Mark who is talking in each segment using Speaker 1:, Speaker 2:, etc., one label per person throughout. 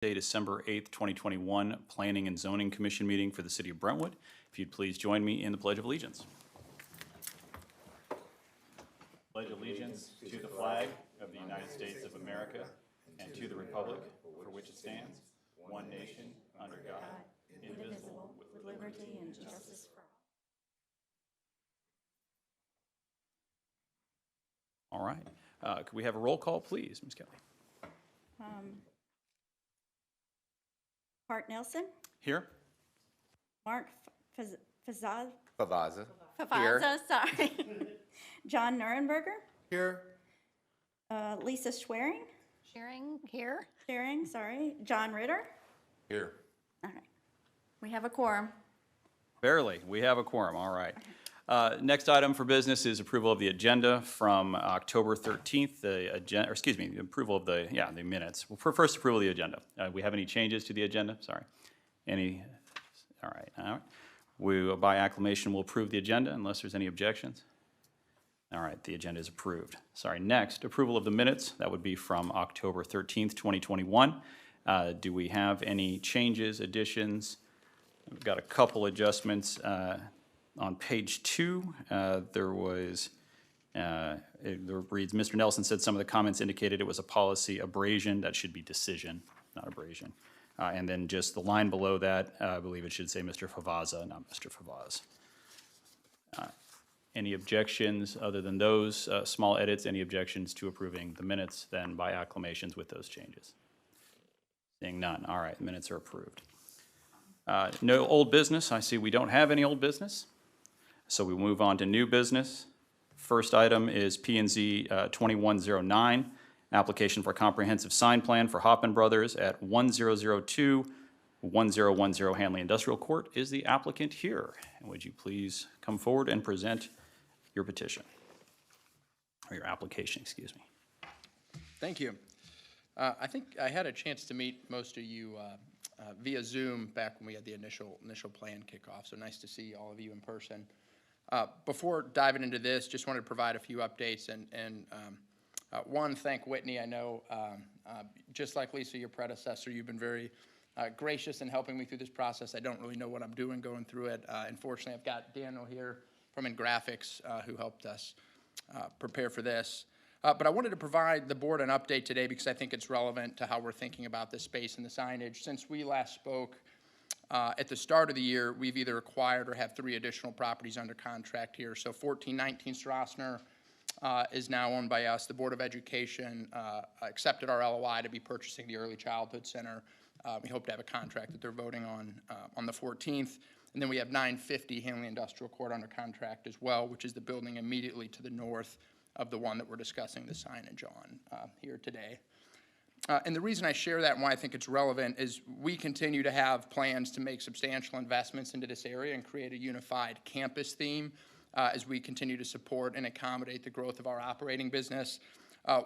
Speaker 1: December 8th, 2021, Planning and Zoning Commission meeting for the City of Brentwood. If you'd please join me in the Pledge of Allegiance. Pledge allegiance to the flag of the United States of America and to the republic for which it stands, one nation, under God, indivisible, with liberty and justice for all. All right. Could we have a roll call, please, Ms. Kelly?
Speaker 2: Hart Nelson,
Speaker 1: Here.
Speaker 2: Mark Favaza,
Speaker 3: Here.
Speaker 2: sorry. John Nurenberger,
Speaker 3: Here.
Speaker 2: Lisa Schwerin,
Speaker 4: Sharing,
Speaker 2: sorry. John Ritter.
Speaker 3: Here.
Speaker 2: All right. We have a quorum.
Speaker 1: Barely. We have a quorum. All right. Next item for business is approval of the agenda from October 13th. The approval of the minutes. Well, first approval of the agenda. We have any changes to the agenda? Sorry. Any? All right. All right. We, by acclamation, will approve the agenda unless there's any objections. All right. The agenda is approved. Sorry. Next, approval of the minutes. That would be from October 13th, 2021. Do we have any changes, additions? We've got a couple adjustments. On page 2, there was, it reads, Mr. Nelson said some of the comments indicated it was a policy abrasion. That should be decision, not abrasion. And then just the line below that, I believe it should say Mr. Favaza, not Mr. Favaz. Any objections other than those small edits? Any objections to approving the minutes? Then by acclamations with those changes. Seeing none. All right, minutes are approved. No old business. I see we don't have any old business. So we move on to new business. First item is P&Z 2109, application for comprehensive sign plan for Hoppin Brothers at 1002 1010 Hanley Industrial Court. Is the applicant here? And would you please come forward and present your petition, or your application, excuse me.
Speaker 5: Thank you. I think I had a chance to meet most of you via Zoom back when we had the initial plan kickoff, so nice to see all of you in person. Before diving into this, just wanted to provide a few updates and one, thank Whitney. I know, just like Lisa, your predecessor, you've been very gracious in helping me through this process. I don't really know what I'm doing going through it. Unfortunately, I've got Daniel here from InGraphics who helped us prepare for this. But I wanted to provide the board an update today because I think it's relevant to how we're thinking about this space and the signage. Since we last spoke, at the start of the year, we've either acquired or have 3 additional properties under contract here. So 1419 Strassner is now owned by us. The Board of Education accepted our LOI to be purchasing the Early Childhood Center. We hope to have a contract that they're voting on the 14th. And then we have 950 Hanley Industrial Court under contract as well, which is the building immediately to the north of the one that we're discussing the signage on here today. And the reason I share that and why I think it's relevant is we continue to have plans to make substantial investments into this area and create a unified campus theme as we continue to support and accommodate the growth of our operating business.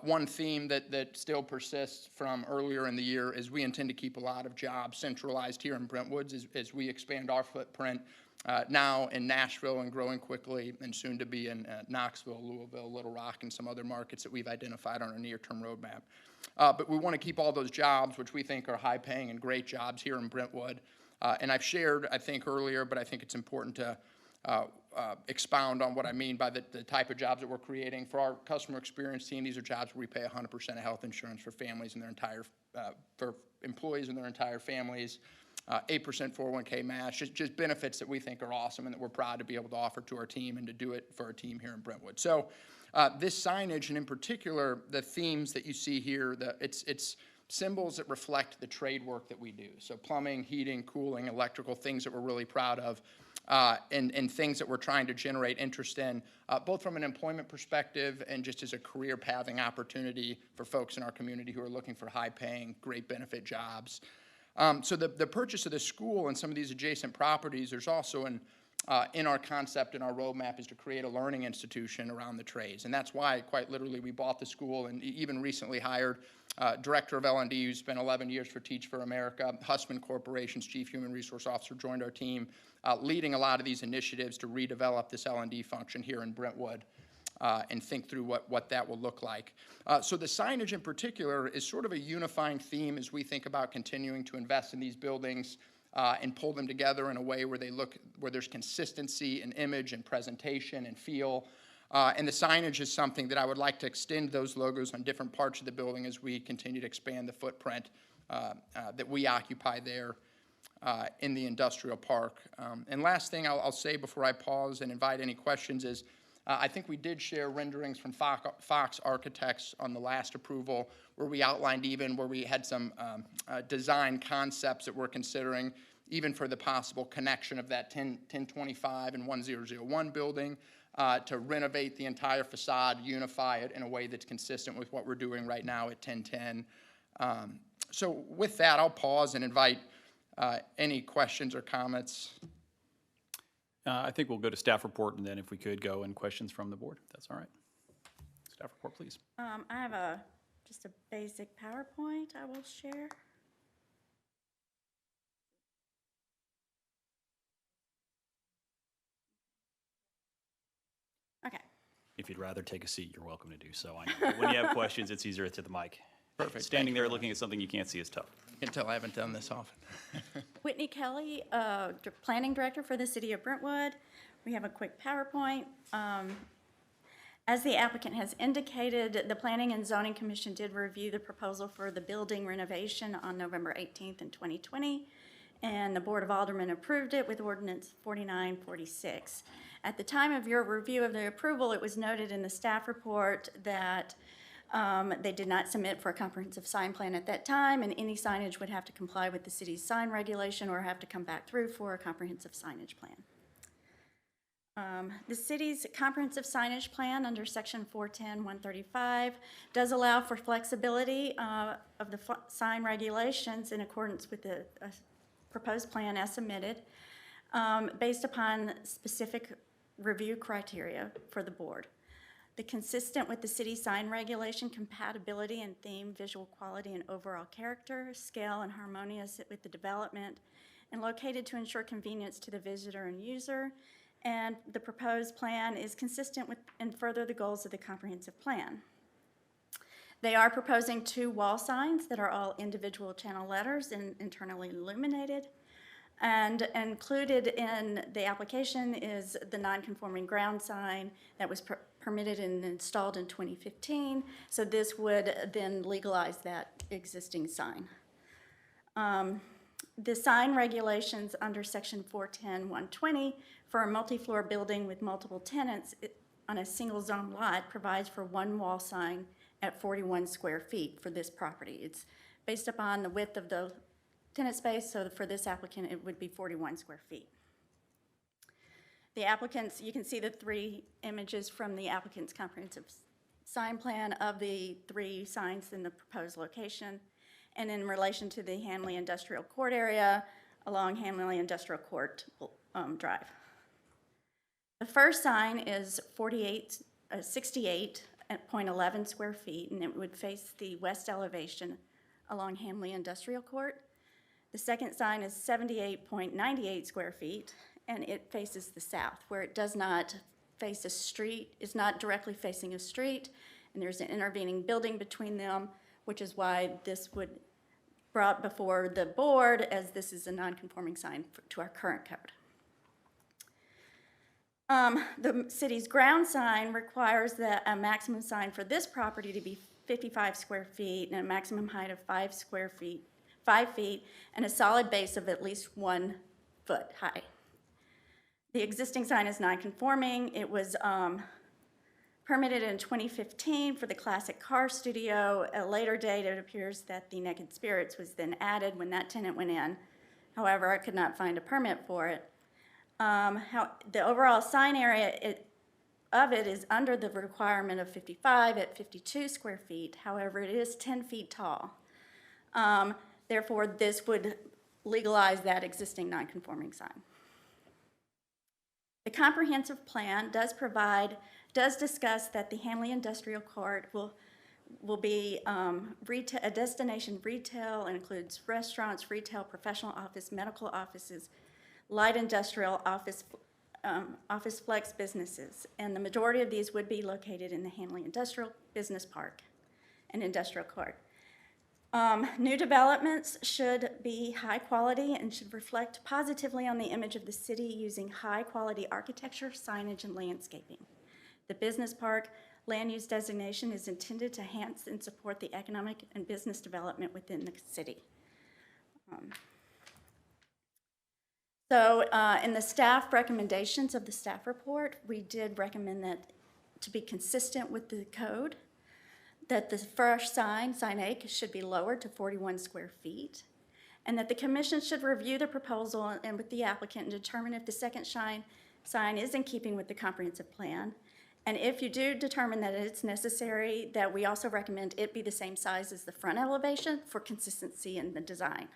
Speaker 5: One theme that still persists from earlier in the year is we intend to keep a lot of jobs centralized here in Brentwood as we expand our footprint now in Nashville and growing quickly, and soon to be in Knoxville, Louisville, Little Rock, and some other markets that we've identified on our near-term roadmap. But we want to keep all those jobs, which we think are high-paying and great jobs here in Brentwood. And I've shared, I think, earlier, but I think it's important to expound on what I mean by the type of jobs that we're creating. For our customer experience team, these are jobs where we pay 100% of health insurance for families and their entire, for employees and their entire families. 8% 401k match, just benefits that we think are awesome and that we're proud to be able to offer to our team and to do it for our team here in Brentwood. So this signage, and in particular, the themes that you see here, it's symbols that reflect the trade work that we do. So plumbing, heating, cooling, electrical, things that we're really proud of, and things that we're trying to generate interest in, both from an employment perspective and just as a career pathing opportunity for folks in our community who are looking for high-paying, great benefit jobs. So the purchase of the school and some of these adjacent properties, there's also in our concept, in our roadmap, is to create a learning institution around the trades. And that's why, quite literally, we bought the school and even recently hired Director of L&D, who spent 11 years for Teach for America. Hussman Corporation's Chief Human Resource Officer joined our team, leading a lot of these initiatives to redevelop this L&D function here in Brentwood. and think through what that will look like. So the signage in particular is sort of a unifying theme as we think about continuing to invest in these buildings and pull them together in a way where where there's consistency in image and presentation and feel. And the signage is something that I would like to extend those logos on different parts of the building as we continue to expand the footprint that we occupy there in the industrial park. And last thing I'll say before I pause and invite any questions is I think we did share renderings from Fox Architects on the last approval where we outlined where we had some design concepts that we're considering even for the possible connection of that 1025 and 1001 building to renovate the entire facade, unify it in a way that's consistent with what we're doing right now at 1010. So with that, I'll pause and invite any questions or comments.
Speaker 1: I think we'll go to staff report, and then if we could go in questions from the board, if that's all right. Staff report, please.
Speaker 2: I have just a basic PowerPoint I will share. Okay.
Speaker 1: If you'd rather take a seat, you're welcome to do so. I know. When you have questions, it's easier to the mic.
Speaker 5: Perfect.
Speaker 1: Standing there looking at something you can't see is tough.
Speaker 5: You can tell I haven't done this often.
Speaker 2: Whitney Kelly, Planning Director for the City of Brentwood. We have a quick PowerPoint. As the applicant has indicated, the Planning and Zoning Commission did review the proposal for the building renovation on November 18th in 2020, and the Board of Aldermen approved it with Ordinance 4946. At the time of your review of the approval, it was noted in the staff report that they did not submit for a comprehensive sign plan at that time, and any signage would have to comply with the city's sign regulation or have to come back through for a comprehensive signage plan. The city's comprehensive signage plan under section 410-135 does allow for flexibility of the sign regulations in accordance with the proposed plan as submitted based upon specific review criteria for the board. The consistent with the city sign regulation, compatibility and theme, visual quality and overall character, scale and harmonious with the development, and located to ensure convenience to the visitor and user. And the proposed plan is consistent with and further the goals of the comprehensive plan. They are proposing 2 wall signs that are all individual channel letters and internally illuminated. And included in the application is the non-conforming ground sign that was permitted and installed in 2015. So this would then legalize that existing sign. The sign regulations under section 410-120 for a multi-floor building with multiple tenants on a single zone lot provides for 1 wall sign at 41 square feet for this property. It's based upon the width of the tenant space, so for this applicant it would be 41 square feet. The applicants, you can see the 3 images from the applicant's comprehensive sign plan of the 3 signs in the proposed location. And in relation to the Hanley Industrial Court area along Hanley Industrial Court Drive. The first sign is 68.11 square feet, and it would face the west elevation along Hanley Industrial Court. The second sign is 78.98 square feet, and it faces the south, where it does not face a street, is not directly facing a street, and there's an intervening building between them, which is why this would brought before the board, as this is a non-conforming sign to our current code. The city's ground sign requires that a maximum sign for this property to be 55 square feet and a maximum height of 5 feet, and a solid base of at least 1 foot high. The existing sign is non-conforming. It was permitted in 2015 for the Classic Car Studio. At a later date, it appears that the Naked Spirits was then added when that tenant went in. However, I could not find a permit for it. The overall sign area of it is under the requirement of 55 at 52 square feet. However, it is 10 feet tall. Therefore, this would legalize that existing non-conforming sign. The comprehensive plan does discuss that the Hanley Industrial Court will be a destination retail, and includes restaurants, retail, professional office, medical offices, light industrial office office flex businesses, and the majority of these would be located in the Hanley Industrial Business Park and Industrial Court. New developments should be high quality and should reflect positively on the image of the city using high quality architecture, signage, and landscaping. The business park land use designation is intended to enhance and support the economic and business development within the city. In the staff recommendations of the staff report, we did recommend that to be consistent with the code, that the first sign A, should be lowered to 41 square feet, and that the commission should review the proposal and with the applicant and determine if the second sign is in keeping with the comprehensive plan. And if you do determine that it's necessary, that we also recommend it be the same size as the front elevation for consistency in the design.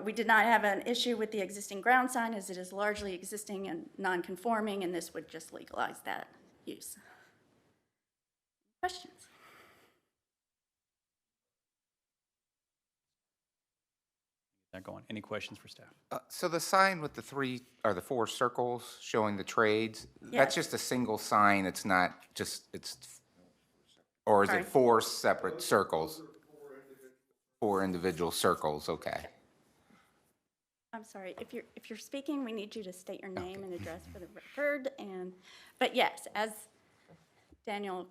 Speaker 2: We did not have an issue with the existing ground sign as it is largely existing and non-conforming, and this would just legalize that use. Questions?
Speaker 1: That going. Any questions for staff?
Speaker 3: So the sign with the three or the four circles showing the trades,
Speaker 2: Yes.
Speaker 3: that's just a single sign. It's not just, or is
Speaker 2: Sorry.
Speaker 3: it four separate circles? Four individual circles, okay.
Speaker 2: I'm sorry, if you're speaking, we need you to state your name and address for the record. But yes, as Daniel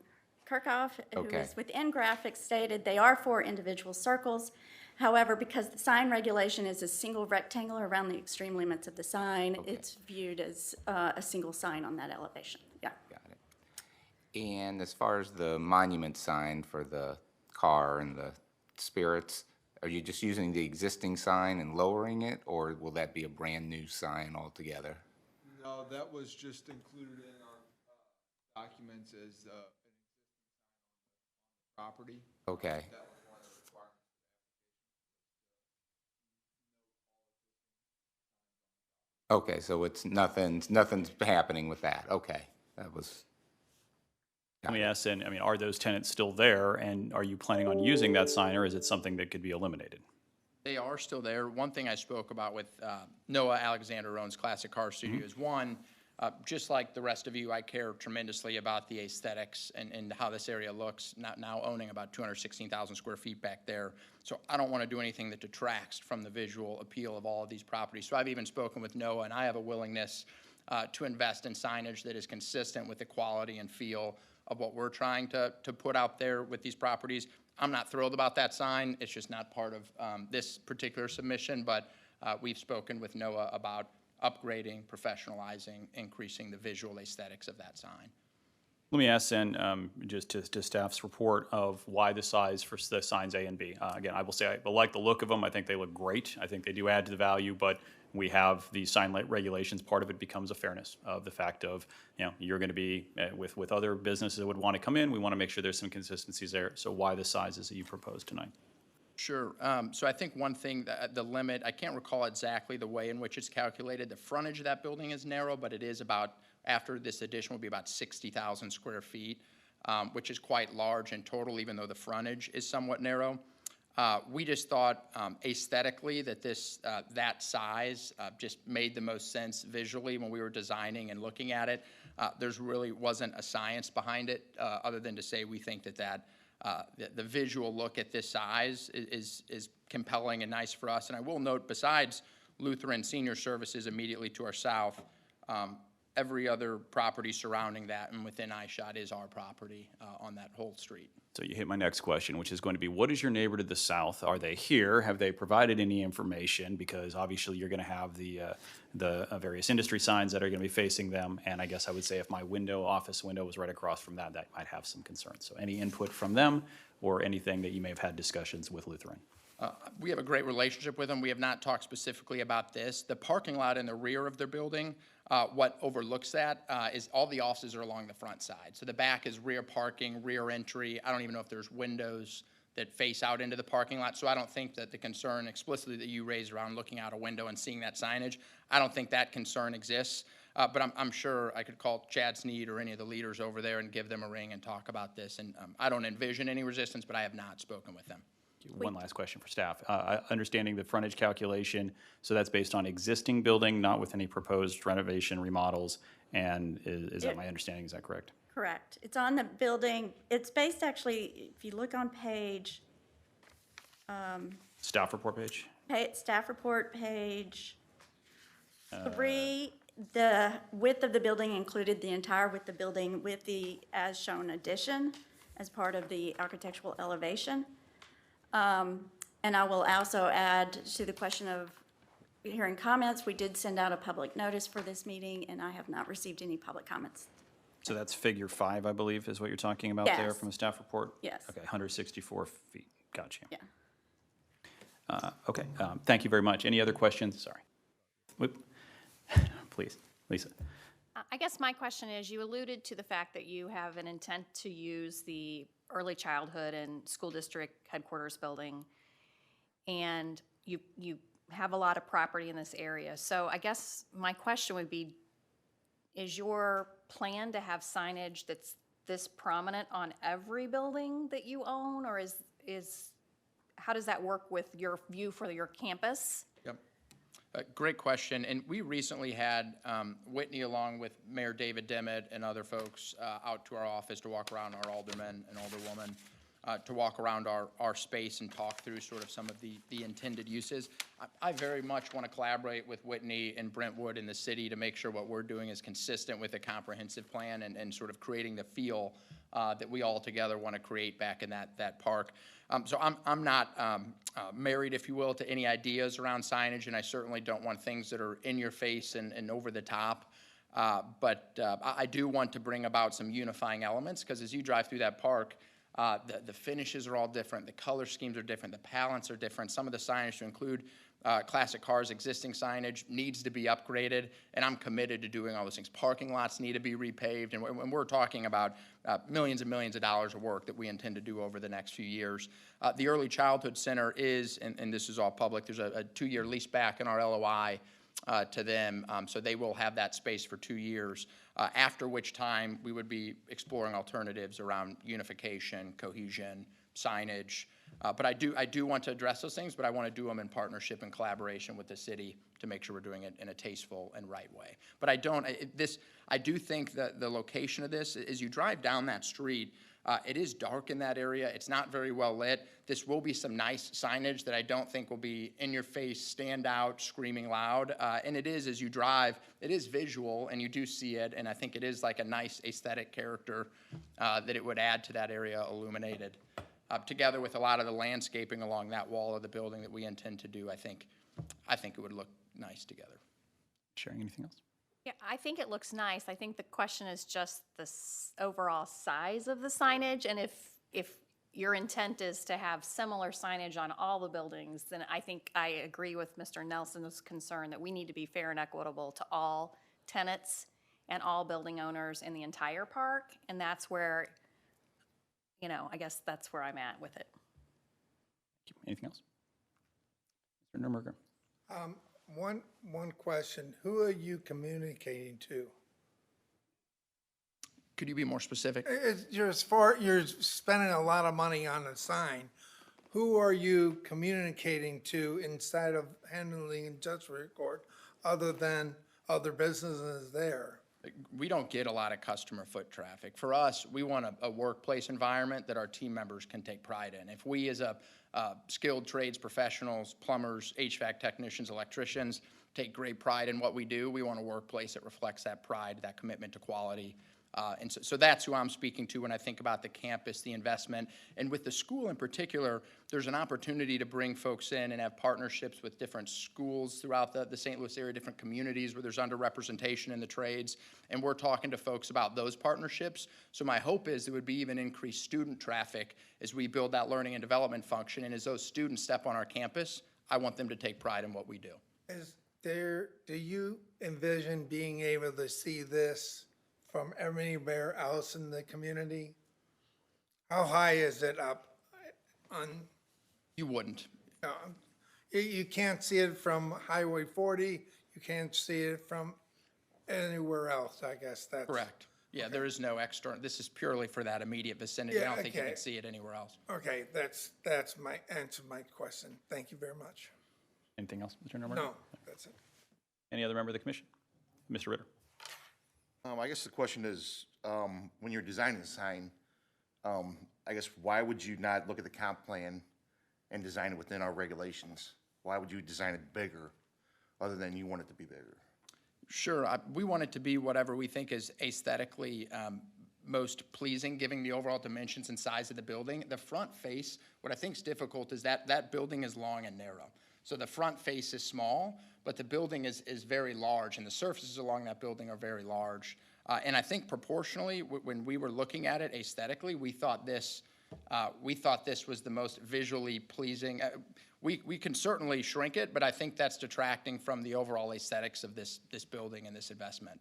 Speaker 2: Kirchhoff, who
Speaker 3: Okay.
Speaker 2: is within graphics, stated, they are 4 individual circles. However, because the sign regulation is a single rectangle around the extreme limits of the sign, it's viewed as a single sign on that elevation. Yeah.
Speaker 3: Got it. And as far as the monument sign for the car and the spirits, are you just using the existing sign and lowering it, or will that be a brand-new sign altogether?
Speaker 6: No, that was just included in our documents as an property.
Speaker 3: Okay,
Speaker 6: That was one of the requirements.
Speaker 3: okay, so it's nothing's happening with that, okay. That was,
Speaker 1: Let me ask then, I mean, are those tenants still there, and are you planning on using that sign, or is it something that could be eliminated?
Speaker 5: They are still there. One thing I spoke about with Noah Alexander owns Classic Car Studios. One, just like the rest of you, I care tremendously about the aesthetics and how this area looks, now owning about 216,000 square feet back there. So I don't want to do anything that detracts from the visual appeal of all of these properties. So I've even spoken with Noah, and I have a willingness to invest in signage that is consistent with the quality and feel of what we're trying to put out there with these properties. I'm not thrilled about that sign. It's just not part of this particular submission, but we've spoken with Noah about upgrading, professionalizing, increasing the visual aesthetics of that sign.
Speaker 1: Let me ask then, just to staff's report of why the size for the signs A and B. Again, I will say I like the look of them. I think they look great. I think they do add to the value, but we have the sign regulations. Part of it becomes a fairness of the fact of, you're going to be with other businesses that would want to come in. We want to make sure there's some consistencies there. So why the sizes that you proposed tonight?
Speaker 5: Sure. So I think one thing, the limit, I can't recall exactly the way in which it's calculated. The frontage of that building is narrow, but it is about, after this addition, will be about 60,000 square feet, which is quite large in total, even though the frontage is somewhat narrow. We just thought aesthetically that that size just made the most sense visually when we were designing and looking at it. There's really wasn't a science behind it other than to say we think that the visual look at this size is compelling and nice for us. And I will note, besides Lutheran Senior Services immediately to our south, every other property surrounding that and within eyeshot is our property on that whole street.
Speaker 1: So you hit my next question, which is going to be, what is your neighbor to the south? Are they here? Have they provided any information? Because obviously you're going to have the various industry signs that are going to be facing them. And I guess I would say if my office window was right across from that might have some concerns. So any input from them or anything that you may have had discussions with Lutheran?
Speaker 5: We have a great relationship with them. We have not talked specifically about this. The parking lot in the rear of their building, what overlooks that is all the offices are along the front side. So the back is rear parking, rear entry. I don't even know if there's windows that face out into the parking lot. So I don't think that the concern explicitly that you raised around looking out a window and seeing that signage, I don't think that concern exists. But I'm sure I could call Chad Sneed or any of the leaders over there and give them a ring and talk about this. And I don't envision any resistance, but I have not spoken with them.
Speaker 1: One last question for staff. Understanding the frontage calculation, so that's based on existing building, not with any proposed renovation remodels, and is that my understanding, is that correct?
Speaker 2: Correct. It's on the building, it's based actually, if you look on page,
Speaker 1: Staff report page?
Speaker 2: staff report page 3, the width of the building included the entire width of the building with the as-shown addition as part of the architectural elevation. And I will also add to the question of hearing comments, we did send out a public notice for this meeting, and I have not received any public comments.
Speaker 1: So that's figure 5, I believe, is what you're talking about there
Speaker 2: Yes.
Speaker 1: from the staff report?
Speaker 2: Yes.
Speaker 1: Okay, 164 feet. Gotcha.
Speaker 2: Yeah.
Speaker 1: Okay, thank you very much. Any other questions? Sorry. Whoop. Please, Lisa.
Speaker 4: I guess my question is, you alluded to the fact that you have an intent to use the early childhood and school district headquarters building, and you have a lot of property in this area. So I guess my question would be, is your plan to have signage that's this prominent on every building that you own, or is how does that work with your view for your campus?
Speaker 5: Yep. Great question. And we recently had Whitney, along with Mayor David Dimmitt and other folks, out to our office to walk around, our aldermen and alderwoman, to walk around our space and talk through sort of some of the intended uses. I very much want to collaborate with Whitney and Brentwood in the city to make sure what we're doing is consistent with a comprehensive plan and sort of creating the feel that we all together want to create back in that park. So I'm not married, if you will, to any ideas around signage, and I certainly don't want things that are in your face and over the top. But I do want to bring about some unifying elements, because as you drive through that park, the finishes are all different, the color schemes are different, the palettes are different. Some of the signage, to include classic cars, existing signage, needs to be upgraded, and I'm committed to doing all those things. Parking lots need to be repaved, and we're talking about millions and millions of dollars of work that we intend to do over the next few years. The Early Childhood Center is, and this is all public, there's a 2-year lease back in our LOI to them, so they will have that space for 2 years, after which time we would be exploring alternatives around unification, cohesion, signage. But I do want to address those things, but I want to do them in partnership and collaboration with the city to make sure we're doing it in a tasteful and right way. But I do think that the location of this, as you drive down that street, it is dark in that area. It's not very well lit. This will be some nice signage that I don't think will be in your face, stand out, screaming loud. And it is, as you drive, it is visual, and you do see it, and I think it is like a nice aesthetic character that it would add to that area illuminated. Together with a lot of the landscaping along that wall of the building that we intend to do, I think it would look nice together.
Speaker 1: Sharing anything else?
Speaker 4: Yeah, I think it looks nice. I think the question is just the overall size of the signage, and if your intent is to have similar signage on all the buildings, then I think I agree with Mr. Nelson's concern that we need to be fair and equitable to all tenants and all building owners in the entire park, and that's where, I guess that's where I'm at with it.
Speaker 1: Anything else? Mr. Nuremberger?
Speaker 7: One question. Who are you communicating to?
Speaker 5: Could you be more specific?
Speaker 7: You're spending a lot of money on a sign. Who are you communicating to inside of handling and judicial court other than other businesses there?
Speaker 5: We don't get a lot of customer foot traffic. For us, we want a workplace environment that our team members can take pride in. If we, as a skilled trades professionals, plumbers, HVAC technicians, electricians, take great pride in what we do, we want a workplace that reflects that pride, that commitment to quality. And so that's who I'm speaking to when I think about the campus, the investment. And with the school in particular, there's an opportunity to bring folks in and have partnerships with different schools throughout the St. Louis area, different communities where there's underrepresentation in the trades. And we're talking to folks about those partnerships. So my hope is there would be even increased student traffic as we build that learning and development function. And as those students step on our campus, I want them to take pride in what we do.
Speaker 7: Do you envision being able to see this from anywhere else in the community? How high is it up on?
Speaker 5: You wouldn't.
Speaker 7: You can't see it from Highway 40. You can't see it from anywhere else, I guess that's.
Speaker 5: Correct. Yeah, there is no external, this is purely for that immediate vicinity. I
Speaker 7: Yeah,
Speaker 5: don't think you
Speaker 7: okay.
Speaker 5: can see it anywhere else.
Speaker 7: Okay, that's my answer to my question. Thank you very much.
Speaker 1: Anything else, Mr. Nomar?
Speaker 7: No, that's it.
Speaker 1: Any other member of the commission? Mr. Ritter?
Speaker 8: I guess the question is, when you're designing the sign, I guess why would you not look at the comp plan and design it within our regulations? Why would you design it bigger, other than you want it to be bigger?
Speaker 5: Sure, we want it to be whatever we think is aesthetically most pleasing, given the overall dimensions and size of the building. The front face, what I think is difficult is that building is long and narrow. So the front face is small, but the building is very large, and the surfaces along that building are very large. And I think proportionally, when we were looking at it aesthetically, we thought this was the most visually pleasing. We can certainly shrink it, but I think that's detracting from the overall aesthetics of this building and this investment.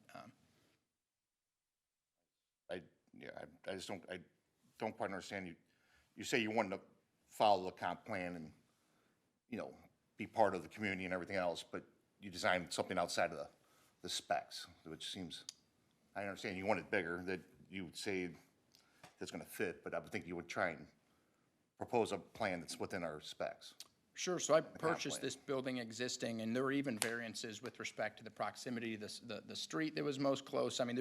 Speaker 8: I just don't quite understand. You say you want to follow the comp plan and, be part of the community and everything else, but you designed something outside of the specs, which seems, I understand you want it bigger, that you would say that's going to fit, but I would think you would try and propose a plan that's within our specs.
Speaker 5: Sure, so I purchased
Speaker 8: plan.
Speaker 5: this building existing, and there were even variances with respect to the proximity, the street that was most close. I mean,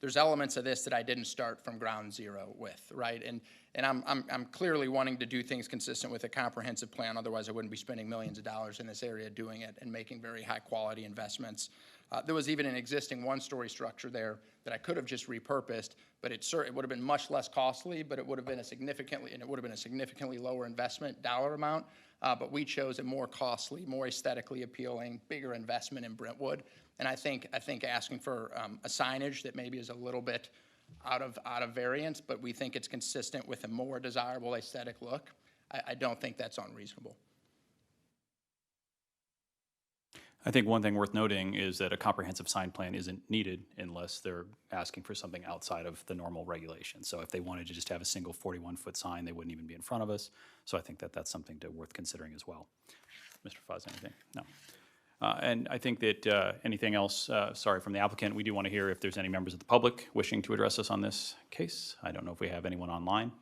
Speaker 5: there's elements of this that I didn't start from ground zero with, right? And I'm clearly wanting to do things consistent with a comprehensive plan, otherwise I wouldn't be spending millions of dollars in this area doing it and making very high-quality investments. There was even an existing one-story structure there that I could have just repurposed, but it would have been much less costly, but it would have been a significantly lower investment dollar amount. But we chose a more costly, more aesthetically appealing, bigger investment in Brentwood. And I think asking for a signage that maybe is a little bit out of variance, but we think it's consistent with a more desirable aesthetic look, I don't think that's unreasonable.
Speaker 1: I think one thing worth noting is that a comprehensive sign plan isn't needed unless they're asking for something outside of the normal regulation. So if they wanted to just have a single 41-foot sign, they wouldn't even be in front of us. So I think that that's something worth considering as well. Mr. Fuzz, anything? No. And I think that anything else, sorry, from the applicant, we do want to hear if there's any members of the public wishing to address us on this case. I don't know if we have anyone online.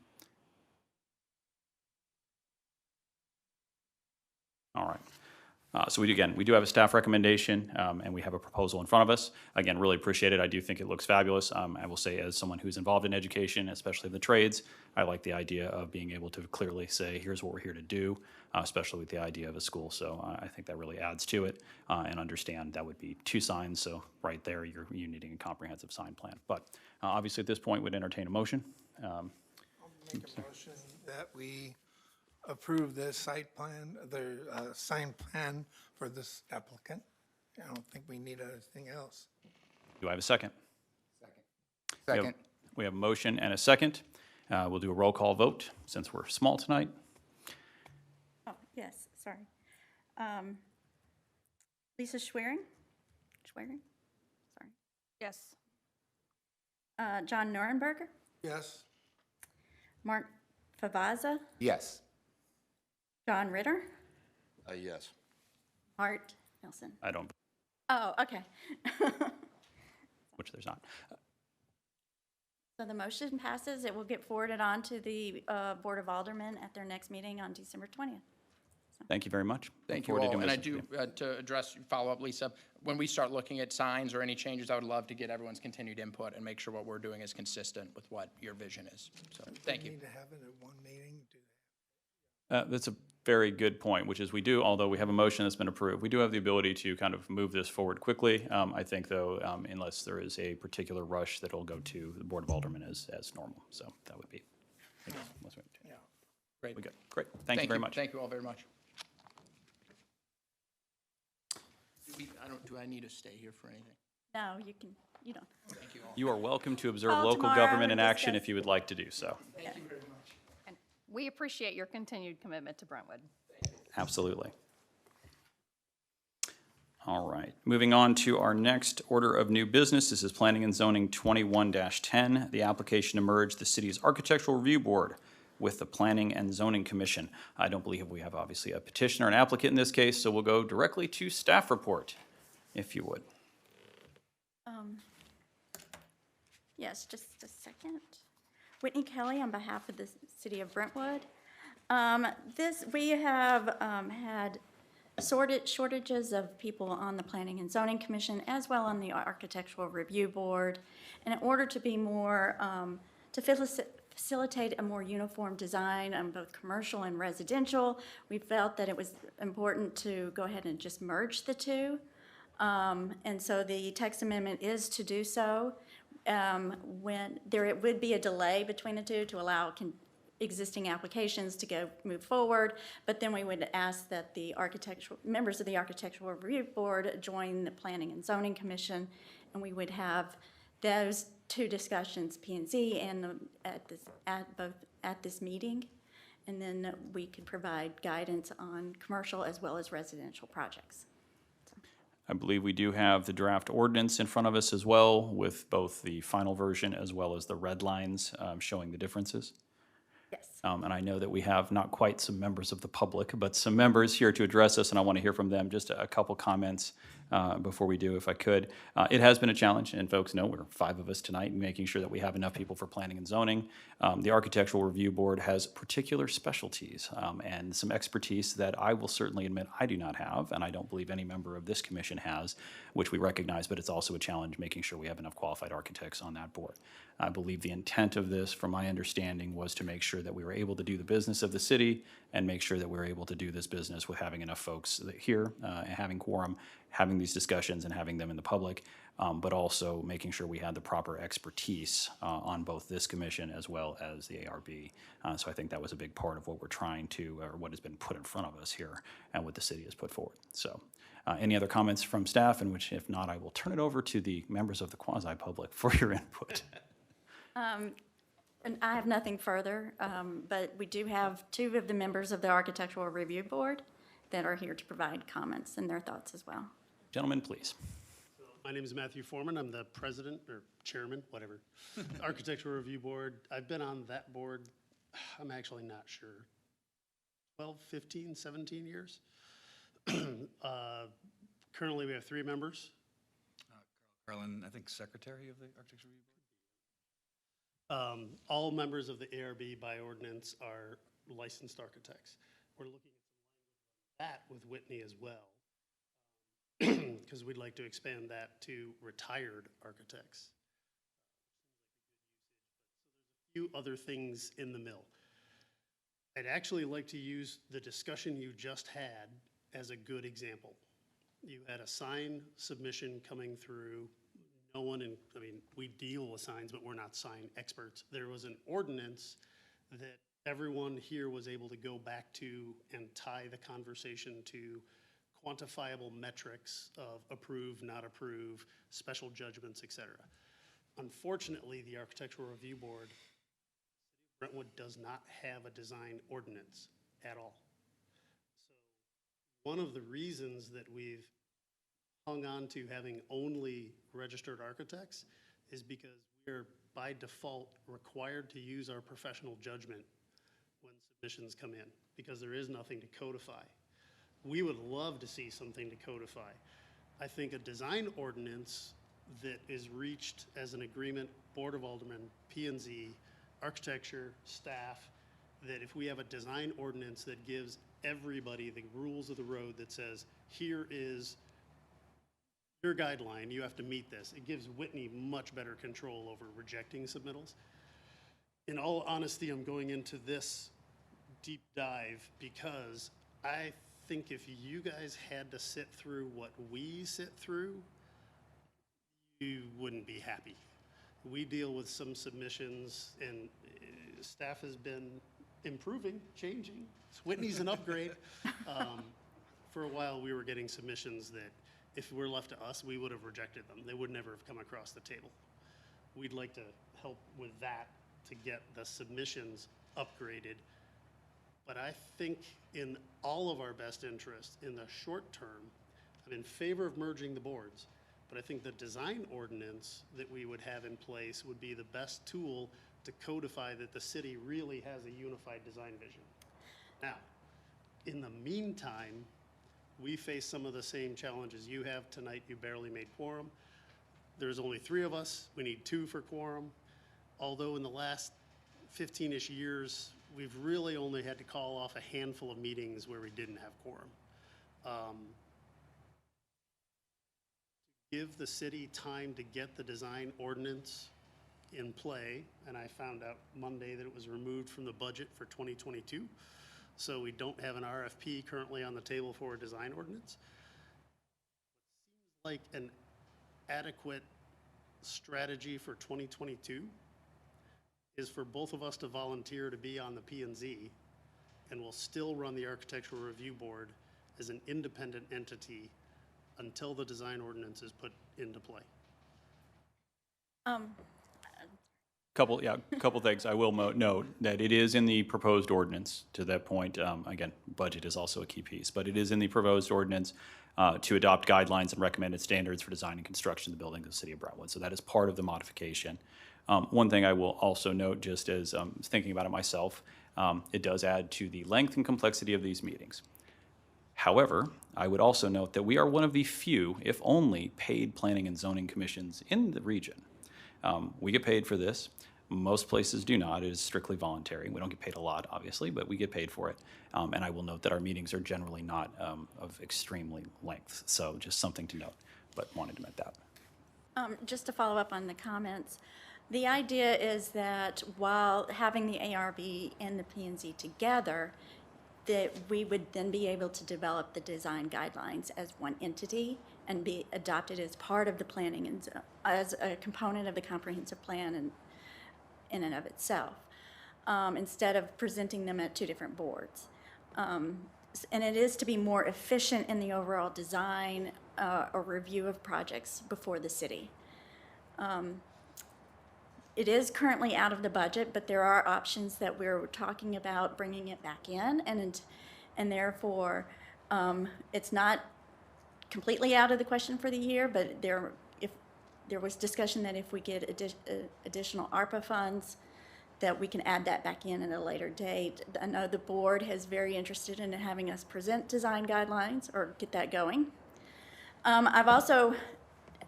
Speaker 1: All right. So we do have a staff recommendation, and we have a proposal in front of us. Again, really appreciate it. I do think it looks fabulous. I will say, as someone who's involved in education, especially the trades, I like the idea of being able to clearly say, here's what we're here to do, especially with the idea of a school. So I think that really adds to it, and understand that would be 2 signs. So right there, you're needing a comprehensive sign plan. But obviously, at this point, we'd entertain a motion.
Speaker 7: I'll make a motion that we approve the site plan, the sign plan for this applicant. I don't think we need anything else.
Speaker 1: Do I have a second?
Speaker 3: Second.
Speaker 1: We have a motion and a second. We'll do a roll call vote since we're small tonight.
Speaker 2: Oh, yes, sorry. Lisa Schwerin? Sorry.
Speaker 4: Yes.
Speaker 2: John Nuremberger?
Speaker 7: Yes?
Speaker 2: Mark Favaza?
Speaker 3: Yes.
Speaker 2: John Ritter?
Speaker 8: Yes.
Speaker 2: Art Nelson?
Speaker 1: I don't,
Speaker 2: Oh, okay.
Speaker 1: which there's not.
Speaker 2: So the motion passes. It will get forwarded on to the Board of Aldermen at their next meeting on December 20th.
Speaker 1: Thank you very much.
Speaker 5: Thank
Speaker 1: Look
Speaker 5: you
Speaker 1: forward to
Speaker 5: all.
Speaker 1: doing
Speaker 5: And I
Speaker 1: business.
Speaker 5: do, to address, follow up, Lisa, when we start looking at signs or any changes, I would love to get everyone's continued input and make sure what we're doing is consistent with what your vision is. So, thank you.
Speaker 7: We need to have it at one meeting, do
Speaker 1: That's a very good point, which is we do, although we have a motion that's been approved, we do have the ability to kind of move this forward quickly. I think, though, unless there is a particular rush, that it'll go to the Board of Aldermen as normal. So that would be, I guess, unless we-
Speaker 7: Yeah.
Speaker 5: Great.
Speaker 1: we good. Great. Thank you very much.
Speaker 5: Thank you all very much. Do I need to stay here for anything?
Speaker 2: No, you don't.
Speaker 5: Thank you all.
Speaker 1: You are welcome to observe
Speaker 2: Call
Speaker 1: local
Speaker 2: tomorrow
Speaker 1: government in
Speaker 2: and
Speaker 1: action
Speaker 2: discuss.
Speaker 1: if you would like to do so.
Speaker 5: Thank you very much.
Speaker 4: And we appreciate your continued commitment to Brentwood.
Speaker 1: Absolutely. All right, moving on to our next order of new business. This is Planning and Zoning 21-10. The application to merge the city's Architectural Review Board with the Planning and Zoning Commission. I don't believe we have obviously a petitioner, an applicant in this case, so we'll go directly to staff report, if you would.
Speaker 2: Yes, just a second. Whitney Kelly on behalf of the city of Brentwood. We have had shortages of people on the Planning and Zoning Commission as well on the Architectural Review Board. And in order to be more, to facilitate a more uniform design on both commercial and residential, we felt that it was important to go ahead and just merge the two. And so the text amendment is to do so. When there would be a delay between the two to allow existing applications to move forward, but then we would ask that the members of the Architectural Review Board join the Planning and Zoning Commission, and we would have those two discussions, P and Z, and at this meeting, and then we could provide guidance on commercial as well as residential projects.
Speaker 1: I believe we do have the draft ordinance in front of us as well, with both the final version as well as the red lines showing the differences.
Speaker 2: Yes.
Speaker 1: And I know that we have not quite some members of the public, but some members here to address us, and I want to hear from them. Just a couple comments before we do, if I could. It has been a challenge, and folks know we're 5 of us tonight, and making sure that we have enough people for planning and zoning. The Architectural Review Board has particular specialties and some expertise that I will certainly admit I do not have, and I don't believe any member of this commission has, which we recognize, but it's also a challenge making sure we have enough qualified architects on that board. I believe the intent of this, from my understanding, was to make sure that we were able to do the business of the city and make sure that we were able to do this business with having enough folks here, having quorum, having these discussions and having them in the public, but also making sure we had the proper expertise on both this commission as well as the ARB. So I think that was a big part of what we're trying to, or what has been put in front of us here and what the city has put forward. So any other comments from staff, in which if not, I will turn it over to the members of the quasi-public for your input.
Speaker 2: And I have nothing further, but we do have 2 of the members of the Architectural Review Board that are here to provide comments and their thoughts as well.
Speaker 1: Gentlemen, please.
Speaker 9: My name is Matthew Foreman. I'm the president or chairman, whatever, Architectural Review Board. I've been on that board, I'm actually not sure, 12, 15, 17 years. Currently, we have 3 members.
Speaker 10: Carlin, I think secretary of the Architecture Review Board.
Speaker 9: All members of the ARB by ordinance are licensed architects. We're looking at that with Whitney as well, because we'd like to expand that to retired architects. So there's a few other things in the mill. I'd actually like to use the discussion you just had as a good example. You had a sign submission coming through. No one in, I mean, we deal with signs, but we're not sign experts. There was an ordinance that everyone here was able to go back to and tie the conversation to quantifiable metrics of approve, not approve, special judgments, et cetera. Unfortunately, the Architectural Review Board, Brentwood, does not have a design ordinance at all. So one of the reasons that we've hung on to having only registered architects is because we're by default required to use our professional judgment when submissions come in, because there is nothing to codify. We would love to see something to codify. I think a design ordinance that is reached as an agreement, Board of Aldermen, P&Z, architecture, staff, that if we have a design ordinance that gives everybody the rules of the road that says, here is your guideline, you have to meet this. It gives Whitney much better control over rejecting submittals. In all honesty, I'm going into this deep dive because I think if you guys had to sit through what we sit through, you wouldn't be happy. We deal with some submissions, and staff has been improving, changing. Whitney's an upgrade. For a while, we were getting submissions that if we're left to us, we would have rejected them. They would never have come across the table. We'd like to help with that to get the submissions upgraded. But I think in all of our best interest, in the short term, I'm in favor of merging the boards, but I think the design ordinance that we would have in place would be the best tool to codify that the city really has a unified design vision. Now, in the meantime, we face some of the same challenges you have tonight. You barely made quorum. There's only 3 of us. We need 2 for quorum. Although in the last 15-ish years, we've really only had to call off a handful of meetings where we didn't have quorum. Give the city time to get the design ordinance in play, and I found out Monday that it was removed from the budget for 2022. So we don't have an RFP currently on the table for a design ordinance. Seems like an adequate strategy for 2022 is for both of us to volunteer to be on the P&Z, and we'll still run the Architectural Review Board as an independent entity until the design ordinance is put into play.
Speaker 1: Couple things. I will note that it is in the proposed ordinance to that point. Again, budget is also a key piece, but it is in the proposed ordinance to adopt guidelines and recommended standards for design and construction of the building of the city of Brentwood. So that is part of the modification. One thing I will also note, just as thinking about it myself, it does add to the length and complexity of these meetings. However, I would also note that we are one of the few, if only, paid planning and zoning commissions in the region. We get paid for this. Most places do not. It is strictly voluntary. We don't get paid a lot, obviously, but we get paid for it. And I will note that our meetings are generally not of extremely length. So just something to note, but wanted to note that.
Speaker 2: Just to follow up on the comments, the idea is that while having the ARB and the P&Z together, that we would then be able to develop the design guidelines as one entity and be adopted as part of the planning and as a component of the comprehensive plan and in and of itself, instead of presenting them at 2 different boards. And it is to be more efficient in the overall design or review of projects before the city. It is currently out of the budget, but there are options that we're talking about bringing it back in, and therefore it's not completely out of the question for the year, but if there was discussion that if we get additional ARPA funds, that we can add that back in at a later date. I know the board is very interested in having us present design guidelines or get that going. I've also,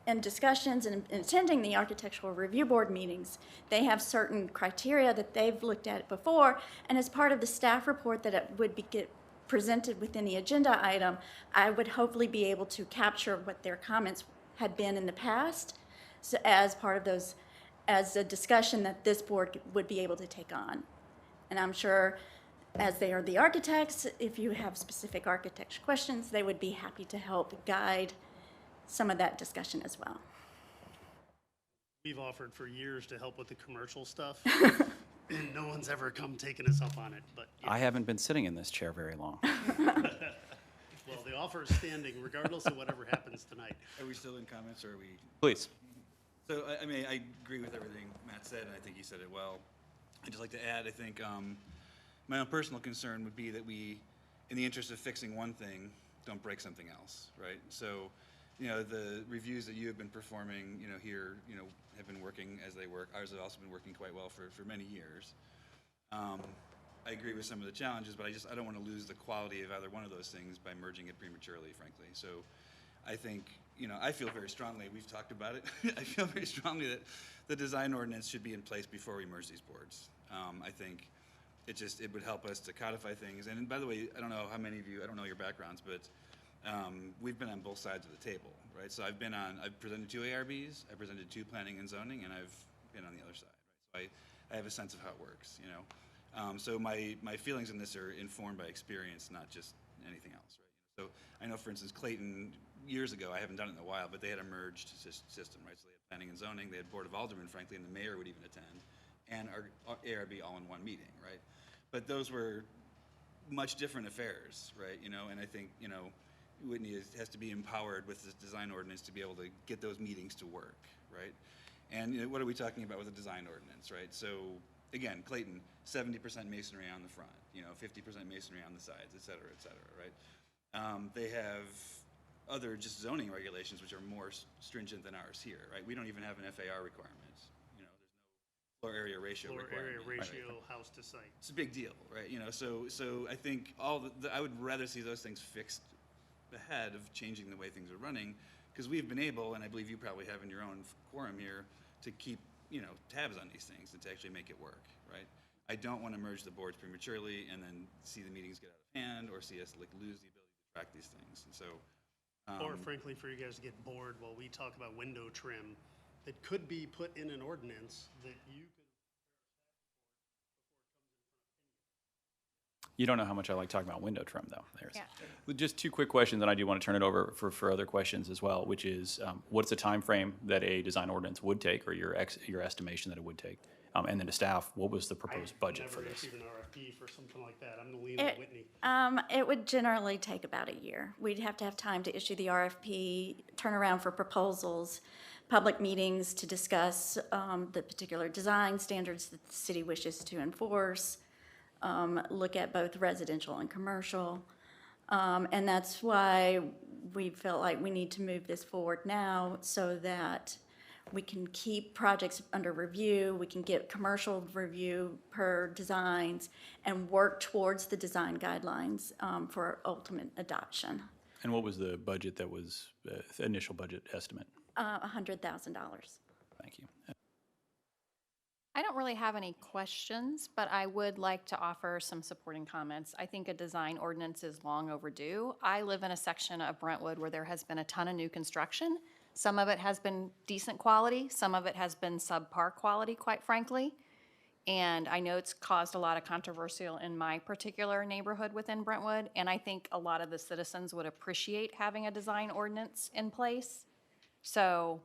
Speaker 2: in discussions and attending the Architectural Review Board meetings, they have certain criteria that they've looked at before, and as part of the staff report that it would get presented within the agenda item, I would hopefully be able to capture what their comments had been in the past, so as part of those, as a discussion that this board would be able to take on. And I'm sure, as they are the architects, if you have specific architecture questions, they would be happy to help guide some of that discussion as well.
Speaker 9: We've offered for years to help with the commercial stuff, and no one's ever come taking us up on it, but. Yeah.
Speaker 1: I haven't been sitting in this chair very long.
Speaker 9: Well, the offer is standing regardless of whatever happens tonight.
Speaker 10: Are we still in comments, or are we?
Speaker 1: Please.
Speaker 10: So, I mean, I agree with everything Matt said, and I think he said it well. I'd just like to add, I think my own personal concern would be that we, in the interest of fixing one thing, don't break something else, right? So, you know, the reviews that you have been performing, you know, here, you know, have been working as they work. Ours have also been working quite well for many years. I agree with some of the challenges, but I don't want to lose the quality of either one of those things by merging it prematurely, frankly. So I think, you know, I feel very strongly, we've talked about it, I feel very strongly that the design ordinance should be in place before we merge these boards. I think it would help us to codify things. And by the way, I don't know how many of you, I don't know your backgrounds, but we've been on both sides of the table, right? So I've presented 2 ARBs, I presented 2 planning and zoning, and I've been on the other side, right? So I have a sense of how it works, you know? So my feelings in this are informed by experience, not just anything else, right? So I know, for instance, Clayton, years ago, I haven't done it in a while, but they had a merged system, right? So they had planning and zoning, they had Board of Aldermen, frankly, and the mayor would even attend, and our ARB all in one meeting, right? But those were much different affairs, right? You know, and I think, you know, Whitney has to be empowered with this design ordinance to be able to get those meetings to work, right? And you know, what are we talking about with a design ordinance, right? So again, Clayton, 70% masonry on the front, you know, 50% masonry on the sides, et cetera, right? They have other just zoning regulations which are more stringent than ours here, right? We don't even have an FAR requirement. You know, there's no floor area ratio requirement.
Speaker 9: Floor area ratio, right? House to site.
Speaker 10: It's a big deal, right? You know, so I think I would rather see those things fixed ahead of changing the way things are running, because we've been able, and I believe you probably have in your own quorum here, to keep, tabs on these things and to actually make it work, right? I don't want to merge the boards prematurely and then see the meetings get out of hand or see us like lose the ability to track these things. And so,
Speaker 9: Or frankly, for you guys to get bored while we talk about window trim that could be put in an ordinance that you could.
Speaker 1: You don't know how much I like talking about window trim, though.
Speaker 4: Yeah.
Speaker 1: Well, just two quick questions, and I do want to turn it over for other questions as well, which is, what's the time frame that a design ordinance would take, or your estimation that it would take? And then to staff, what was the proposed budget for
Speaker 9: Never
Speaker 1: this?
Speaker 9: issued an RFP for something like that. I'm gonna lean on Whitney.
Speaker 2: It would generally take about a year. We'd have to have time to issue the RFP, turn around for proposals, public meetings to discuss the particular design standards that the city wishes to enforce, look at both residential and commercial. And that's why we felt like we need to move this forward now so that we can keep projects under review, we can get commercial review per designs, and work towards the design guidelines for ultimate adoption.
Speaker 1: And what was the budget that was, initial budget estimate?
Speaker 2: $100,000.
Speaker 1: Thank you.
Speaker 4: I don't really have any questions, but I would like to offer some supporting comments. I think a design ordinance is long overdue. I live in a section of Brentwood where there has been a ton of new construction. Some of it has been decent quality, some of it has been subpar quality, quite frankly. And I know it's caused a lot of controversial in my particular neighborhood within Brentwood, and I think a lot of the citizens would appreciate having a design ordinance in place. So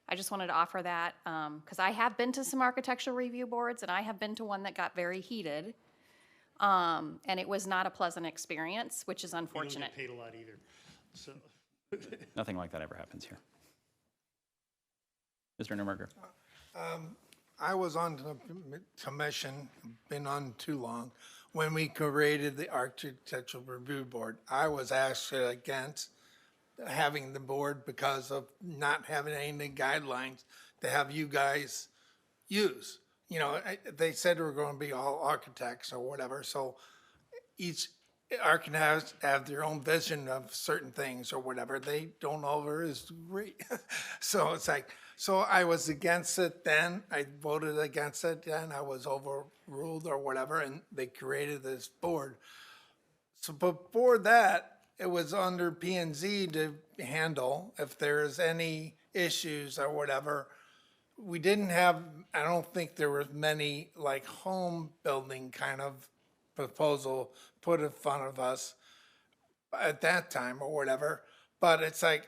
Speaker 4: I just wanted to offer that, because I have been to some architectural review boards, and I have been to one that got very heated. And it was not a pleasant experience, which is
Speaker 9: We don't
Speaker 4: unfortunate.
Speaker 9: get paid a lot either, so.
Speaker 1: Nothing like that ever happens here. Mr. Nuremberger?
Speaker 7: I was on the commission, been on too long, when we created the Architectural Review Board. I was actually against having the board because of not having any guidelines to have you guys use. They said we're going to be all architects or whatever, so each architects have their own vision of certain things or whatever. They don't always agree. So it's like, so I was against it then. I voted against it then. I was overruled or whatever, and they created this board. So before that, it was under P and Z to handle if there's any issues or whatever. We didn't have, I don't think there was many like home building kind of proposal put in front of us at that time or whatever. But it's like,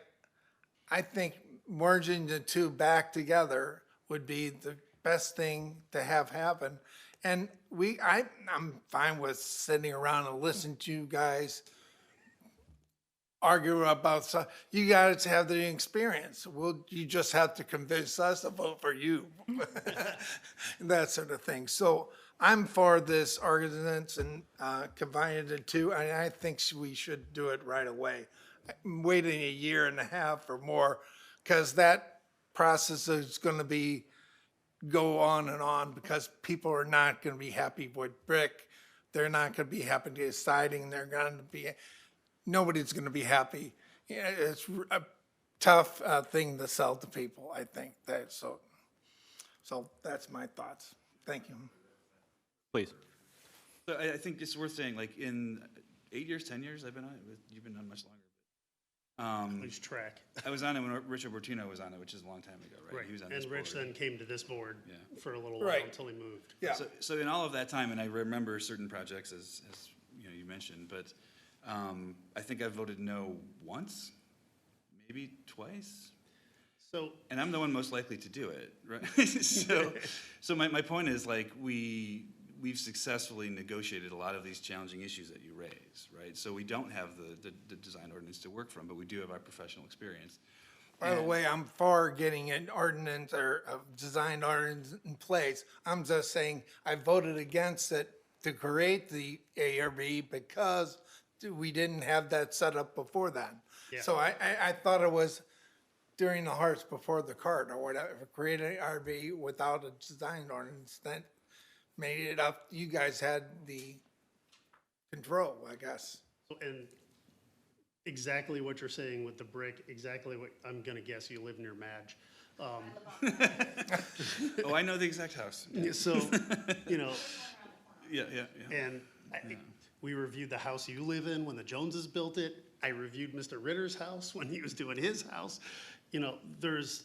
Speaker 7: I think merging the two back together would be the best thing to have happen. And I'm fine with sitting around and listening to you guys argue about stuff. You guys have the experience. You just have to convince us to vote for you. That sort of thing. So I'm for this ordinance and combining the two, and I think we should do it right away. I'm waiting a year and a half or more, because that process is going to go on because people are not going to be happy with brick. They're not going to be happy with siding. Nobody's going to be happy. It's a tough thing to sell to people, I think. So that's my thoughts. Thank you.
Speaker 1: Please.
Speaker 10: So I think it's worth saying, like, in 8 years, 10 years I've been on it, you've been on much longer.
Speaker 9: Lose track.
Speaker 10: I was on it when Richard Bortino was on it, which is a long time ago, right? He was on this
Speaker 9: And Rich
Speaker 10: board.
Speaker 9: then came to this board
Speaker 10: Yeah.
Speaker 9: for a little while
Speaker 7: Right.
Speaker 9: until he moved.
Speaker 7: Yeah.
Speaker 10: So in all of that time, and I remember certain projects as you mentioned, but I think I voted no once, maybe twice.
Speaker 9: So,
Speaker 10: And I'm the one most likely to do it, right? So my point is, like, we've successfully negotiated a lot of these challenging issues that you raise, right? So we don't have the design ordinance to work from, but we do have our professional experience.
Speaker 7: By the way, I'm for getting an ordinance or a design ordinance in place. I'm just saying I voted against it to create the ARB because we didn't have that set up before that.
Speaker 9: Yeah.
Speaker 7: So I thought it was during the horse before the cart or whatever, create an ARB without a design ordinance, that made it up. You guys had the control, I guess.
Speaker 9: and exactly what you're saying with the brick, exactly what, I'm gonna guess you live near Madge.
Speaker 10: Oh, I know the exact house.
Speaker 9: So, you know,
Speaker 10: Yeah, yeah, yeah.
Speaker 9: and we reviewed the house you live in when the Joneses built it. I reviewed Mr. Ritter's house when he was doing his house. You know, there's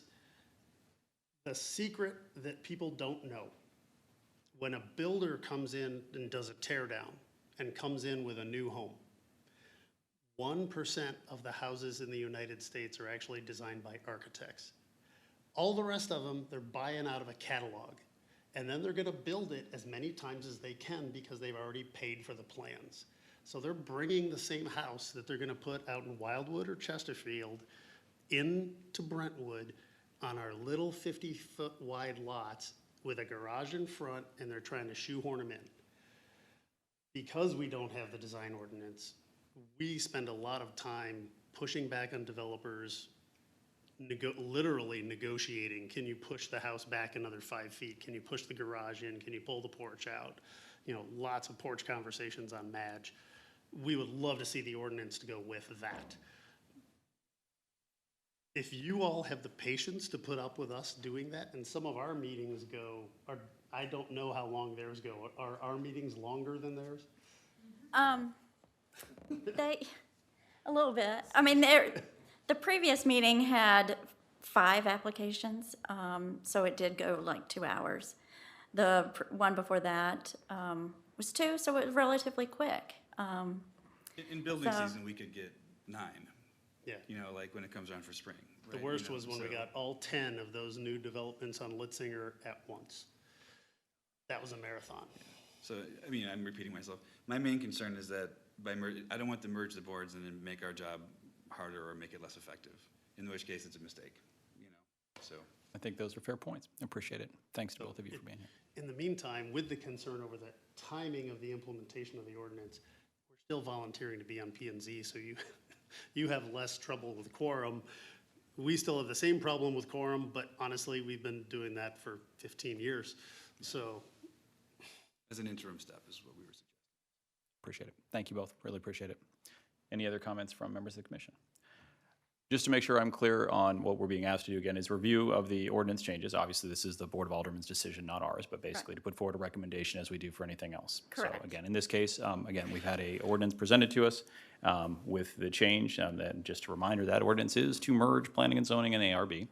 Speaker 9: a secret that people don't know. When a builder comes in and does a tear down and comes in with a new home, 1% of the houses in the United States are actually designed by architects. All the rest of them, they're buying out of a catalog. And then they're gonna build it as many times as they can because they've already paid for the plans. So they're bringing the same house that they're gonna put out in Wildwood or Chesterfield into Brentwood on our little 50-foot wide lots with a garage in front, and they're trying to shoehorn them in. Because we don't have the design ordinance, we spend a lot of time pushing back on developers, literally negotiating. Can you push the house back another 5 feet? Can you push the garage in? Can you pull the porch out? You know, lots of porch conversations on Madge. We would love to see the ordinance to go with that. If you all have the patience to put up with us doing that, and some of our meetings I don't know how long theirs go. Are our meetings longer than theirs?
Speaker 2: A little bit. I mean, the previous meeting had 5 applications, so it did go like 2 hours. The one before that was 2, so it was relatively quick.
Speaker 10: In building
Speaker 2: So-
Speaker 10: season, we could get 9,
Speaker 9: Yeah.
Speaker 10: you know, like when it comes around for spring.
Speaker 9: The
Speaker 10: right?
Speaker 9: worst
Speaker 10: You know,
Speaker 9: was when we
Speaker 10: so-
Speaker 9: got all 10 of those new developments on Litzinger at once. That was a marathon.
Speaker 10: So, I mean, I'm repeating myself. My main concern is that I don't want to merge the boards and then make our job harder or make it less effective, in which case it's a mistake, you know, so.
Speaker 1: I think those are fair points. Appreciate it. Thanks to both of you for being here.
Speaker 9: In the meantime, with the concern over the timing of the implementation of the ordinance, we're still volunteering to be on P and Z, so you have less trouble with quorum. We still have the same problem with quorum, but honestly, we've been doing that for 15 years. So
Speaker 10: As an interim step is what we were suggesting.
Speaker 1: Appreciate it. Thank you both. Really appreciate it. Any other comments from members of the commission? Just to make sure I'm clear on what we're being asked to do again is review of the ordinance changes. Obviously, this is the Board of Aldermen's decision, not ours, but basically to put forward a recommendation as we do for anything else.
Speaker 2: Correct.
Speaker 1: So again, in this case, again, we've had a ordinance presented to us with the change. And just a reminder, that ordinance is to merge planning and zoning and ARB.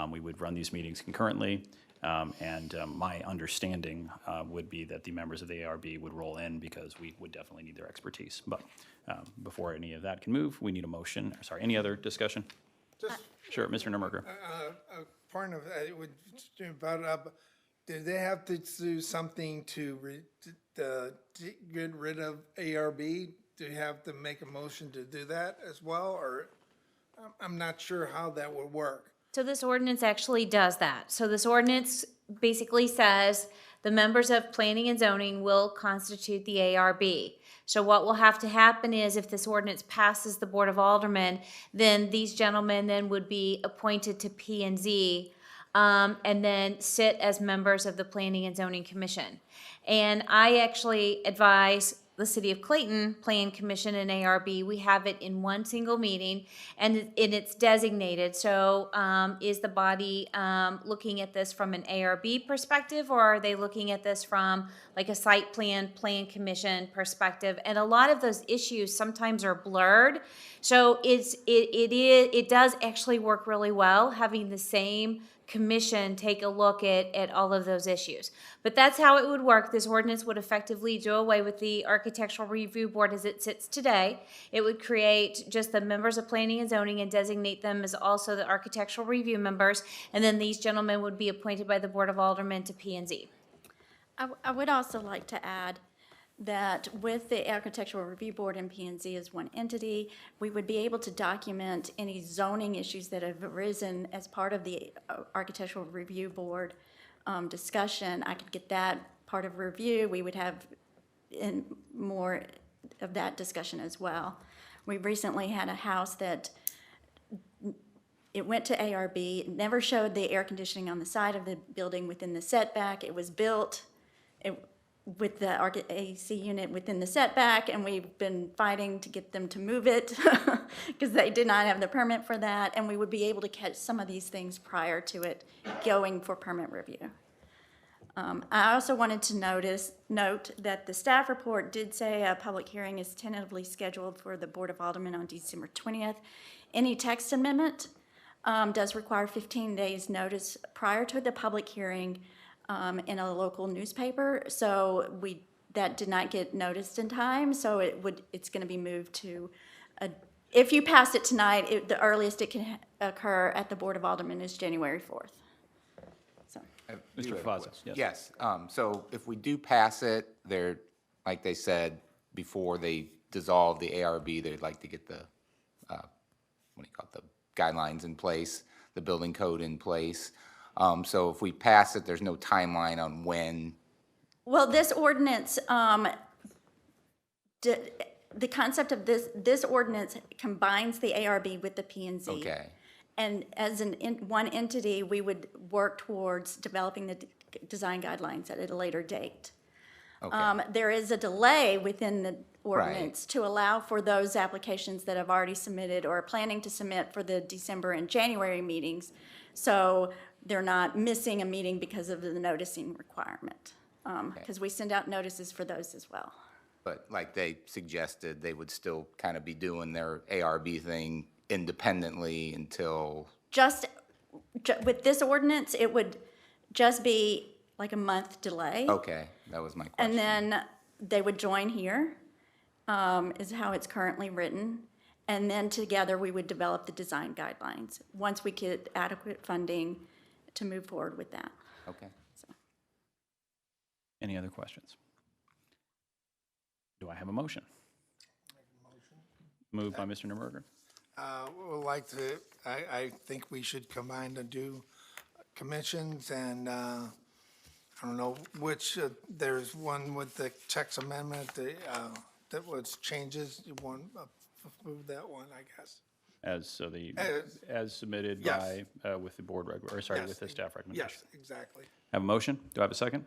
Speaker 1: We would run these meetings concurrently. My understanding would be that the members of the ARB would roll in because we would definitely need their expertise. But before any of that can move, we need a motion. Sorry, any other discussion?
Speaker 7: Just
Speaker 1: Sure, Mr. Nurmerger.
Speaker 7: a point of, it would, do they have to do something to get rid of ARB? Do you have to make a motion to do that as well, or I'm not sure how that would work.
Speaker 11: So this ordinance actually does that. So this ordinance basically says the members of planning and zoning will constitute the ARB. So what will have to happen is if this ordinance passes the Board of Aldermen, then these gentlemen then would be appointed to P and Z and then sit as members of the Planning and Zoning Commission. And I actually advise the City of Clayton Plan Commission and ARB, we have it in one single meeting, and it's designated. So is the body looking at this from an ARB perspective, or are they looking at this from like a site plan commission perspective? And a lot of those issues sometimes are blurred. So it does actually work really well having the same commission take a look at all of those issues. But that's how it would work. This ordinance would effectively do away with the Architectural Review Board as it sits today. It would create just the members of planning and zoning and designate them as also the architectural review members. And then these gentlemen would be appointed by the Board of Aldermen to P and Z.
Speaker 2: I would also like to add that with the Architectural Review Board and P&Z as one entity, we would be able to document any zoning issues that have arisen as part of the Architectural Review Board discussion. I could get that part of review. We would have more of that discussion as well. We recently had a house that it went to ARB, it never showed the air conditioning on the side of the building within the setback. It was built. with the AC unit within the setback, and we've been fighting to get them to move it because they did not have the permit for that, and we would be able to catch some of these things prior to it going for permit review. I also wanted to note that the staff report did say a public hearing is tentatively scheduled for the Board of Aldermen on December 20th. Any text amendment does require 15 days notice prior to the public hearing in a local newspaper. So that did not get noticed in time, so it's going to be moved to, if you pass it tonight, the earliest it can occur at the Board of Aldermen is January 4th. So.
Speaker 1: Mr. Favazza, yes.
Speaker 3: Yes, so if we do pass it, they're, like they said, before they dissolve the ARB, they'd like to get the, what do you call it, the guidelines in place, the building code in place. So if we pass it, there's no timeline on when.
Speaker 2: Well, this ordinance, the concept of this ordinance combines the ARB with the P and Z.
Speaker 3: Okay,
Speaker 2: And as one entity, we would work towards developing the design guidelines at a later date.
Speaker 3: okay,
Speaker 2: There is a delay within the ordinance to allow for those applications that have already submitted or are planning to submit for the December and January meetings. So they're not missing a meeting because of the noticing requirement. Because we send out notices for those as well.
Speaker 3: but like they suggested, they would still kind of be doing their ARB thing independently until.
Speaker 2: With this ordinance, it would just be like a month delay.
Speaker 3: Okay, that was my question.
Speaker 2: And then they would join here, is how it's currently written. And then together, we would develop the design guidelines, once we get adequate funding to move forward with that.
Speaker 3: Okay.
Speaker 1: Any other questions? Do I have a motion? Moved by Mr. Neuberger.
Speaker 7: Would like to, I think we should combine the two commissions, and I don't know which, there's one with the text amendment, that was changes, you want to approve that one, I guess.
Speaker 1: As submitted
Speaker 7: Yes.
Speaker 1: by, with the board,
Speaker 7: Yes,
Speaker 1: with the staff recommendation.
Speaker 7: Yes, exactly.
Speaker 1: Have a motion? Do I have a second?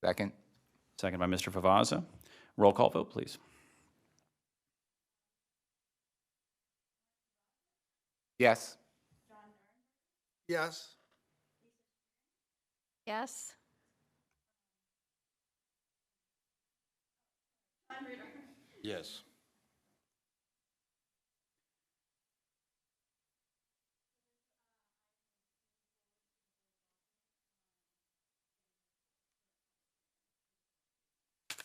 Speaker 3: Second?
Speaker 1: Second by Mr. Favazza. Roll call vote, please.
Speaker 3: Yes?
Speaker 7: Yes,
Speaker 4: Yes?
Speaker 8: Yes.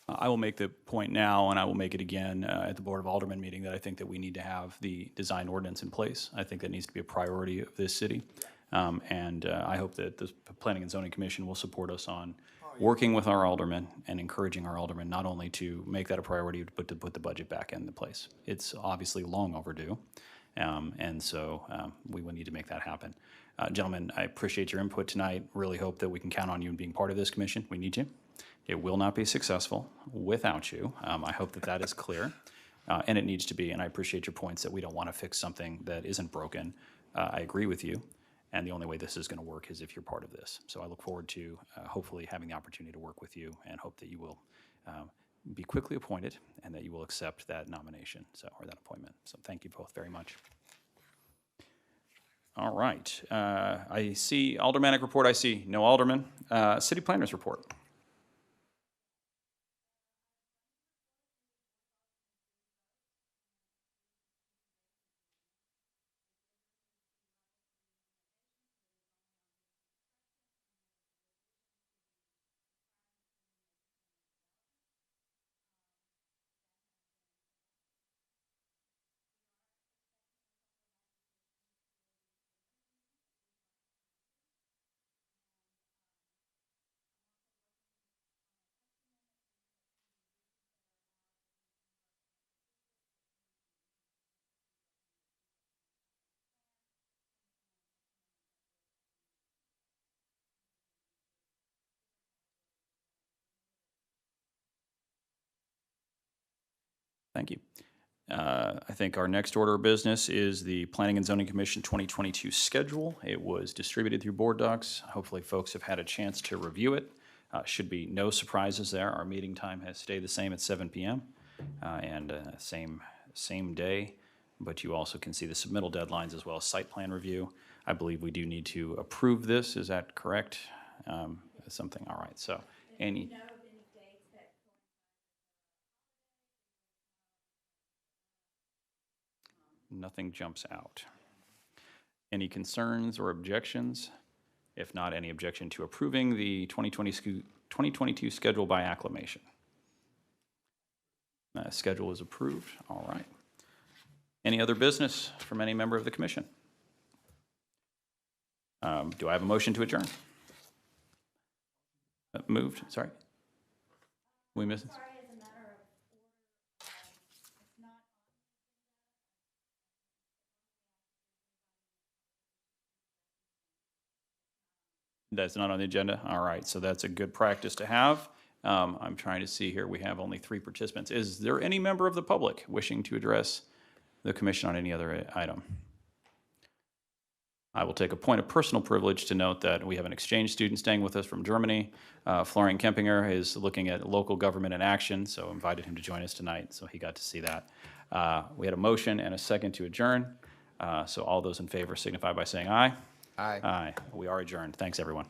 Speaker 1: I will make the point now, and I will make it again at the Board of Aldermen meeting, that I think that we need to have the design ordinance in place. I think that needs to be a priority of this city. And I hope that the Planning and Zoning Commission will support us on working with our aldermen and encouraging our aldermen not only to make that a priority, but to put the budget back into place. It's obviously long overdue, and so we will need to make that happen. Gentlemen, I appreciate your input tonight. Really hope that we can count on you in being part of this commission. We need you. It will not be successful without you. I hope that that is clear, and it needs to be. And I appreciate your points that we don't want to fix something that isn't broken. I agree with you, and the only way this is going to work is if you're part of this. So I look forward to hopefully having the opportunity to work with you, and hope that you will be quickly appointed and that you will accept that nomination, or that appointment. So thank you both very much. All right. I see aldermanic report. I see no alderman. City planners report. Thank you. I think our next order of business is the Planning and Zoning Commission 2022 schedule. It was distributed through board docs. Hopefully, folks have had a chance to review it. Should be no surprises there. Our meeting time has stayed the same at 7 p.m. And same day, but you also can see the submittal deadlines as well as site plan review. I believe we do need to approve this. Is that correct? Something, all right, so any. Nothing jumps out. Any concerns or objections? If not, any objection to approving the 2022 schedule by acclamation? Schedule is approved, all right. Any other business from any member of the commission? Do I have a motion to adjourn? Moved, sorry. We missed? That's not on the agenda? All right, so that's a good practice to have. I'm trying to see here, we have only 3 participants. Is there any member of the public wishing to address the commission on any other item? I will take a point of personal privilege to note that we have an exchange student staying with us from Germany. Florian Kempinger is looking at local government in action, so invited him to join us tonight, so he got to see that. We had a motion and a second to adjourn. So all those in favor signify by saying aye.
Speaker 3: Aye.
Speaker 1: Aye. We are adjourned. Thanks, everyone.